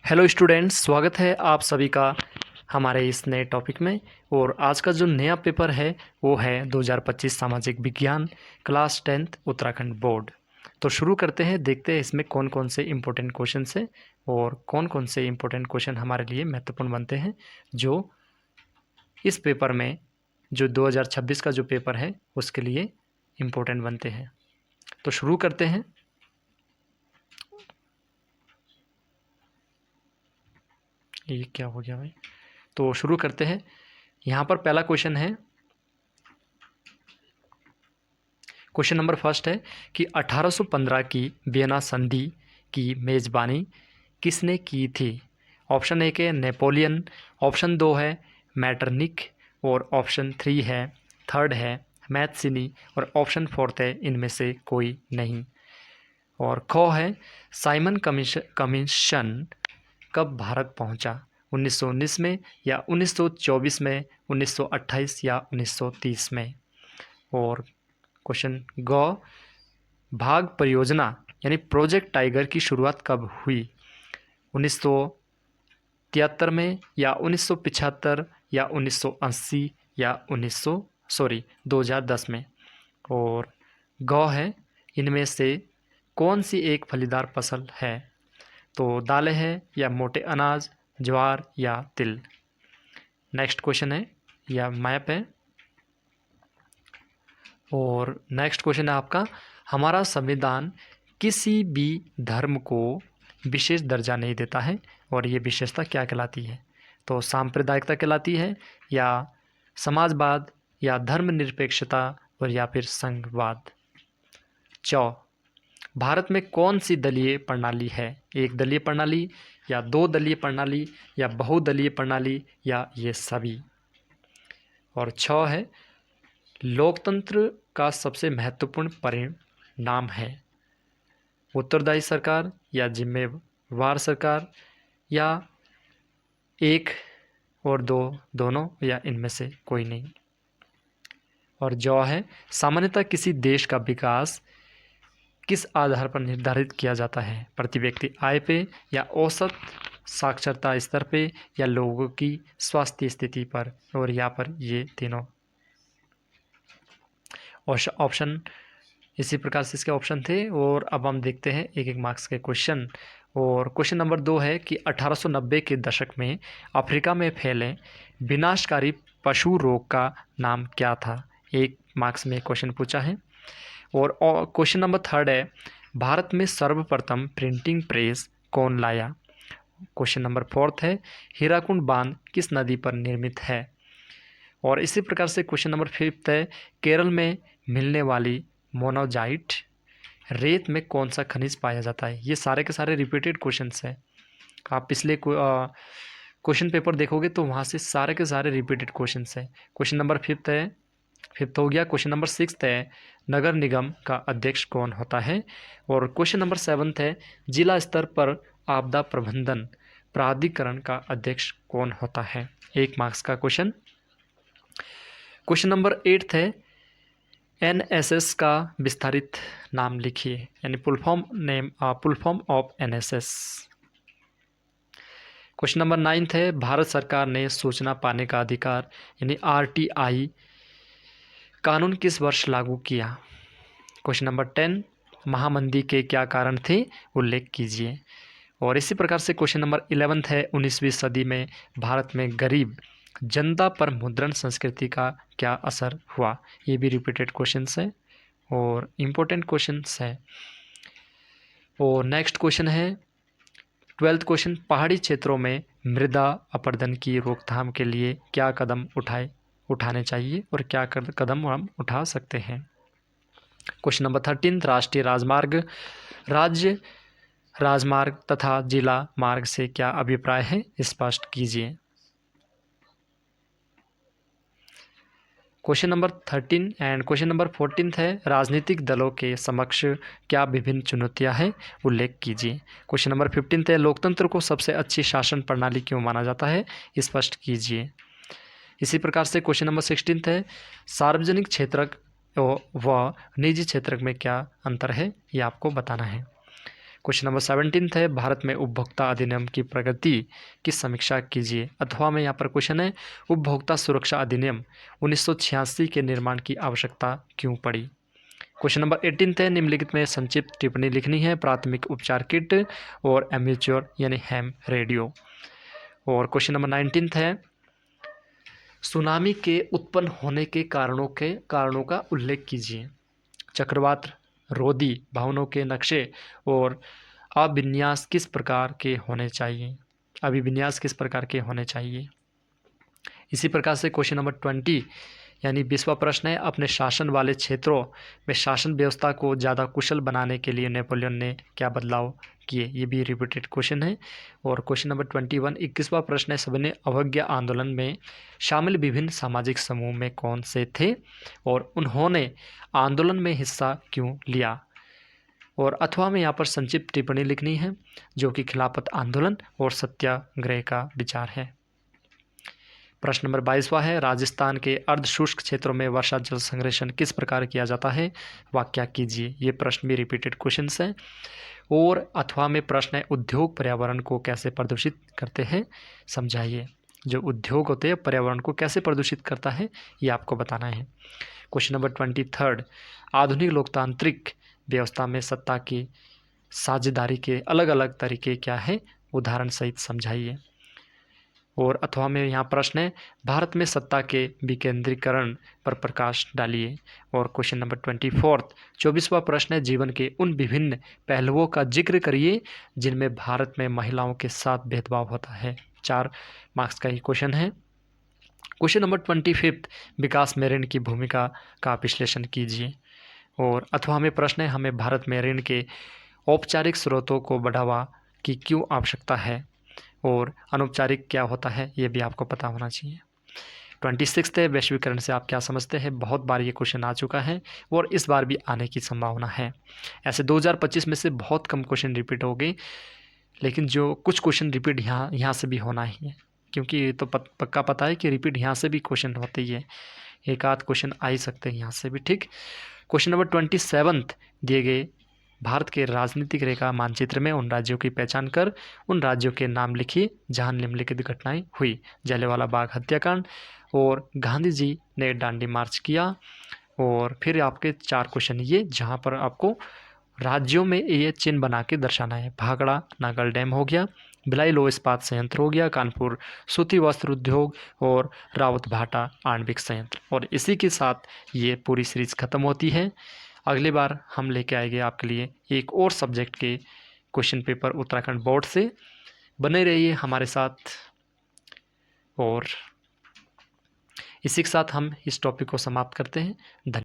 Hello students, स्वागत है आप सभी का हमारे इस नए टॉपिक में। और आज का जो नया पेपर है वो है 2025 सामाजिक विज्ञान क्लास 10th उत्तराखंड बोर्ड। तो शुरू करते हैं, देखते हैं इसमें कौन कौन से इम्पोर्टेंट क्वेश्चन है और कौन कौन से इम्पोर्टेंट क्वेश्चन हमारे लिए महत्वपूर्ण बनते हैं जो इस पेपर में, जो 2026 का जो पेपर है उसके लिए इम्पोर्टेंट बनते हैं। तो शुरू करते हैं। ये क्या हो गया भाई? तो शुरू करते हैं। यहाँ पर पहला क्वेश्चन है, क्वेश्चन नंबर फर्स्ट है कि 1815 की वियना संधि की मेज़बानी किसने की थी? ऑप्शन एक है नेपोलियन, ऑप्शन दो है मैटरनिक और ऑप्शन थ्री है थर्ड है मैथ्सिनी और ऑप्शन फोर्थ है इनमें से कोई नहीं। और ख है साइमन कमीशन कब भारत पहुंचा? 1919 में या 1924 में, 1928 या 1930 में। और क्वेश्चन ग भाग परियोजना यानी प्रोजेक्ट टाइगर की शुरुआत कब हुई? 1973 में या 1975 या 1980 या 2010 में। और ग है इनमें से कौन सी एक फलीदार फसल है? तो दालें हैं या मोटे अनाज, ज्वार या तिल। नेक्स्ट क्वेश्चन है या मैप है। और नेक्स्ट क्वेश्चन है आपका, हमारा संविधान किसी भी धर्म को विशेष दर्जा नहीं देता है और ये विशेषता क्या कहलाती है? तो सांप्रदायिकता कहलाती है या समाजवाद या धर्मनिरपेक्षता और या फिर संघवाद। भारत में कौन सी दलीय प्रणाली है? एक दलीय प्रणाली या दो दलीय प्रणाली या बहुदलीय प्रणाली या ये सभी। और है लोकतंत्र का सबसे महत्वपूर्ण परिणाम है उत्तरदायी सरकार या जिम्मेवार सरकार या एक और दो दोनों या इनमें से कोई नहीं। और है सामान्यतः किसी देश का विकास किस आधार पर निर्धारित किया जाता है? प्रति व्यक्ति आय पे या औसत साक्षरता स्तर पे या लोगों की स्वास्थ्य स्थिति पर। और यहाँ पर ये तीनों ऑप्शन इसी प्रकार से इसके ऑप्शन थे। और अब हम देखते हैं एक एक मार्क्स के क्वेश्चन। और क्वेश्चन नंबर 2 है कि 1890 के दशक में अफ्रीका में फैले विनाशकारी पशु रोग का नाम क्या था? एक मार्क्स में क्वेश्चन पूछा है। और क्वेश्चन नंबर 3 है भारत में सर्वप्रथम प्रिंटिंग प्रेस कौन लाया? क्वेश्चन नंबर 4 है हीराकुंड बांध किस नदी पर निर्मित है? और इसी प्रकार से क्वेश्चन नंबर 5 है केरल में मिलने वाली मोनोजाइट रेत में कौन सा खनिज पाया जाता है? ये सारे के सारे रिपीटेड क्वेश्चंस हैं। आप पिछले क्वेश्चन पेपर देखोगे तो वहाँ से सारे के सारे रिपीटेड क्वेश्चंस हैं। क्वेश्चन नंबर 5 हो गया। क्वेश्चन नंबर 6 है नगर निगम का अध्यक्ष कौन होता है? और क्वेश्चन नंबर 7 है जिला स्तर पर आपदा प्रबंधन प्राधिकरण का अध्यक्ष कौन होता है? एक मार्क्स का क्वेश्चन। क्वेश्चन नंबर 8 है एनएसएस का विस्तारित नाम लिखिए, यानी full form of NSS. Question number 9 है भारत सरकार ने सूचना पाने का अधिकार यानी आरटीआई कानून किस वर्ष लागू किया? क्वेश्चन नंबर 10 महामंदी के क्या कारण थे, उल्लेख कीजिए। और इसी प्रकार से क्वेश्चन नंबर 11 है 19वीं सदी में भारत में गरीब जनता पर मुद्रण संस्कृति का क्या असर हुआ? ये भी रिपीटेड क्वेश्चंस है और इम्पोर्टेंट क्वेश्चंस है। और नेक्स्ट क्वेश्चन है 12th क्वेश्चन पहाड़ी क्षेत्रों में मृदा अपरदन की रोकथाम के लिए क्या कदम उठाने चाहिए और क्या कदम हम उठा सकते हैं? क्वेश्चन नंबर 13 राष्ट्रीय राजमार्ग, राज्य राजमार्ग तथा जिला मार्ग से क्या अभिप्राय है, स्पष्ट कीजिए। Question number 13 and question number 14 है राजनीतिक दलों के समक्ष क्या विभिन्न चुनौतियां हैं, उल्लेख कीजिए। क्वेश्चन नंबर 15 है लोकतंत्र को सबसे अच्छी शासन प्रणाली क्यों माना जाता है, स्पष्ट कीजिए। इसी प्रकार से क्वेश्चन नंबर 16 है सार्वजनिक क्षेत्र व निजी क्षेत्र में क्या अंतर है, ये आपको बताना है। क्वेश्चन नंबर 17 है, भारत में उपभोक्ता अधिनियम की प्रगति की समीक्षा कीजिए। अथवा में यहाँ पर क्वेश्चन है, उपभोक्ता सुरक्षा अधिनियम 1986 के निर्माण की आवश्यकता क्यों पड़ी। क्वेश्चन नंबर 18 है, निम्नलिखित में संक्षिप्त टिप्पणी लिखनी है। प्राथमिक उपचार किट और एम्यूच्योर यानी हैम रेडियो। और क्वेश्चन नंबर 19 है, सुनामी के उत्पन्न होने के कारणों का उल्लेख कीजिए। चक्रवात रोधी भवनों के नक्शे और अभिविन्यास किस प्रकार के होने चाहिए। इसी प्रकार से क्वेश्चन नंबर 20 यानी 20वां प्रश्न है, अपने शासन वाले क्षेत्रों में शासन व्यवस्था को ज़्यादा कुशल बनाने के लिए नेपोलियन ने क्या बदलाव किए। ये भी रिपीटेड क्वेश्चन है। और क्वेश्चन नंबर 21 21वां प्रश्न है, सविनय अवज्ञा आंदोलन में शामिल विभिन्न सामाजिक समूह में कौन से थे और उन्होंने आंदोलन में हिस्सा क्यों लिया। और अथवा में यहाँ पर संक्षिप्त टिप्पणी लिखनी है जो कि खिलाफत आंदोलन और सत्याग्रह का विचार है। प्रश्न नंबर 22वां है, राजस्थान के अर्धशुष्क क्षेत्रों में वर्षा जल संग्रहण किस प्रकार किया जाता है, व्याख्या कीजिए। ये प्रश्न भी रिपीटेड क्वेश्चंस हैं। और अथवा में प्रश्न है, उद्योग पर्यावरण को कैसे प्रदूषित करते हैं, समझाइए। जो उद्योग होते हैं पर्यावरण को कैसे प्रदूषित करता है ये आपको बताना है। क्वेश्चन नंबर 23, आधुनिक लोकतांत्रिक व्यवस्था में सत्ता की साझेदारी के अलग अलग तरीके क्या है, उदाहरण सहित समझाइए। और अथवा में यहाँ प्रश्न है, भारत में सत्ता के विकेंद्रीकरण पर प्रकाश डालिए। और क्वेश्चन नंबर 24वां प्रश्न है, जीवन के उन विभिन्न पहलुओं का जिक्र करिए जिनमें भारत में महिलाओं के साथ भेदभाव होता है। 4 मार्क्स का ही क्वेश्चन है। क्वेश्चन नंबर 25, विकास में ऋण की भूमिका का विश्लेषण कीजिए। और अथवा में प्रश्न है, हमें भारत में ऋण के औपचारिक स्रोतों को बढ़ावा की क्यों आवश्यकता है और अनौपचारिक क्या होता है ये भी आपको पता होना चाहिए। 26 है, वैश्वीकरण से आप क्या समझते हैं। बहुत बार ये क्वेश्चन आ चुका है और इस बार भी आने की संभावना है। ऐसे 2025 में से बहुत कम क्वेश्चन रिपीट हो गए, लेकिन जो कुछ क्वेश्चन रिपीट यहाँ से भी होना ही है, क्योंकि ये तो पक्का पता है कि रिपीट यहाँ से भी क्वेश्चन होते ही है। एक आध क्वेश्चन आ ही सकते हैं यहाँ से भी। ठीक, क्वेश्चन नंबर 27 दिए गए भारत के राजनीतिक रेखा मानचित्र में उन राज्यों की पहचान कर उन राज्यों के नाम लिखिए जहां निम्नलिखित घटनाएं हुई। जलियांवाला बाग हत्याकांड और गांधी जी ने दांडी मार्च किया। और फिर आपके 4 क्वेश्चन ये जहां पर आपको राज्यों में ये चिन्ह बना के दर्शाना है। भाखड़ा नागल डैम हो गया, भिलाई लो इस्पात संयंत्र हो गया, कानपुर सूती वस्त्र उद्योग और रावत भाटा आणविक संयंत्र। और इसी के साथ ये पूरी सीरीज खत्म होती है। अगली बार हम लेके आएंगे आपके लिए एक और सब्जेक्ट के क्वेश्चन पेपर उत्तराखंड बोर्ड से। बने रहिए हमारे साथ। और इसी के साथ हम इस टॉपिक को समाप्त करते हैं। धन्यवाद।